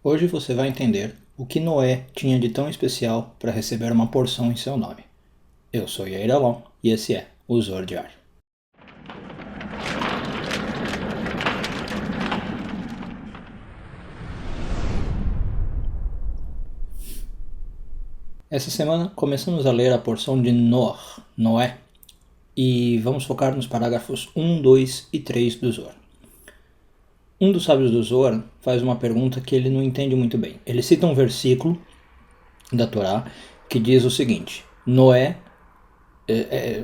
Hoje você vai entender o que Noé tinha de tão especial para receber uma porção em seu nome. Eu sou Yair Alon e esse é o Zohar Diário. Essa semana começamos a ler a porção de Noé, e vamos focar nos parágrafos 1, 2 e 3 do Zohar. Um dos sábios do Zohar faz uma pergunta que ele não entende muito bem. Ele cita um versículo da Torá que diz o seguinte: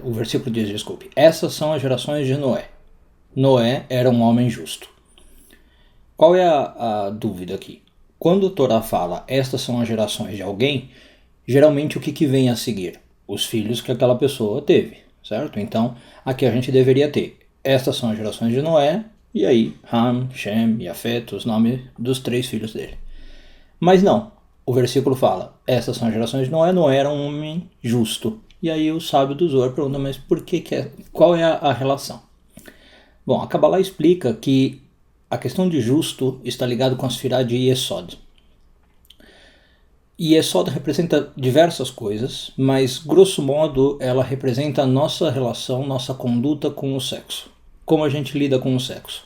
o versículo diz, desculpe, essas são as gerações de Noé. Noé era um homem justo. Qual é a dúvida aqui? Quando a Torá fala estas são as gerações de alguém, geralmente o que vem a seguir? Os filhos que aquela pessoa teve, certo? Então, aqui a gente deveria ter estas são as gerações de Noé, e aí Ham, Shem e Afet, os nomes dos 3 filhos dele. Mas não, o versículo fala, essas são as gerações de Noé, Noé era um homem justo. E aí o sábio do Zohar pergunta, mas por que qual é a relação? Bom, a Kabbalah explica que a questão de justo está ligado com a Sefirá de Yesod. Yesod representa diversas coisas, mas grosso modo ela representa a nossa relação, nossa conduta com o sexo. Como a gente lida com o sexo.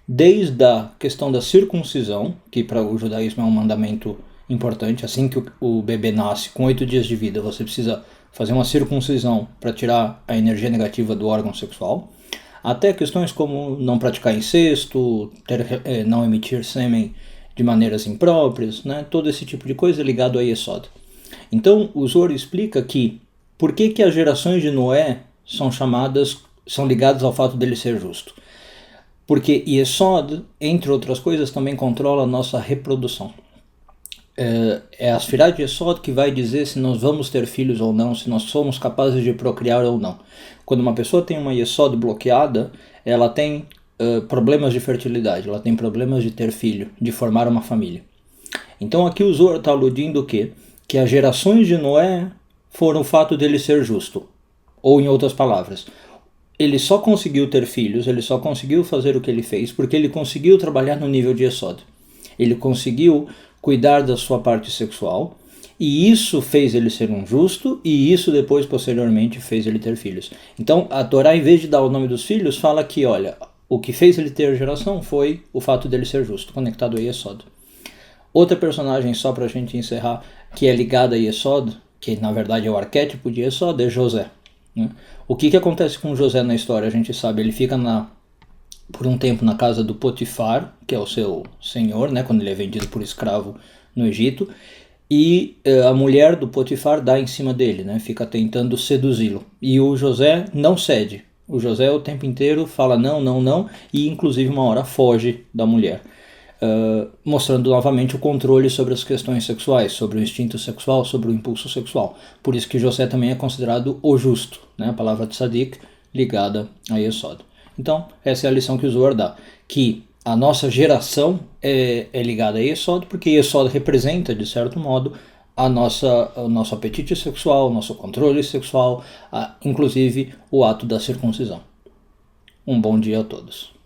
Desde a questão da circuncisão, que para o judaísmo é um mandamento importante, assim que o bebê nasce, com 8 dias de vida, você precisa fazer uma circuncisão para tirar a energia negativa do órgão sexual, até questões como não praticar incesto, não emitir sêmen de maneiras impróprias, né? Todo esse tipo de coisa ligado a Yesod. Então o Zohar explica que por que as gerações de Noé são ligadas ao fato dele ser justo. Porque Yesod, entre outras coisas, também controla a nossa reprodução. É a Sefirá de Yesod que vai dizer se nós vamos ter filhos ou não, se nós somos capazes de procriar ou não. Quando uma pessoa tem uma Yesod bloqueada, ela tem problemas de fertilidade, ela tem problemas de ter filho, de formar uma família. Então aqui o Zohar está aludindo o quê? Que as gerações de Noé foram o fato dele ser justo. Ou em outras palavras, ele só conseguiu ter filhos, ele só conseguiu fazer o que ele fez porque ele conseguiu trabalhar no nível de Yesod. Ele conseguiu cuidar da sua parte sexual, e isso fez ele ser um justo, e isso depois, posteriormente, fez ele ter filhos. Então, a Torá, em vez de dar o nome dos filhos, fala que, olha, o que fez ele ter geração foi o fato dele ser justo, conectado a Yesod. Outra personagem, só para a gente encerrar, que é ligada a Yesod, que na verdade é o arquétipo de Yesod, é José. Né? O que acontece com José na história? A gente sabe, ele fica por um tempo na casa do Potifar, que é o seu senhor, né, quando ele é vendido por escravo no Egito, e a mulher do Potifar dá em cima dele, né, fica tentando seduzi-lo. E o José não cede. O José o tempo inteiro fala não, não, não, e inclusive uma hora foge da mulher. Mostrando novamente o controle sobre as questões sexuais, sobre o instinto sexual, sobre o impulso sexual. Por isso que José também é considerado o justo, né, a palavra tzadik ligada a Yesod. Então, essa é a lição que o Zohar dá, que a nossa geração é ligada a Yesod, porque Yesod representa, de certo modo, o nosso apetite sexual, o nosso controle sexual, inclusive o ato da circuncisão. Um bom dia a todos.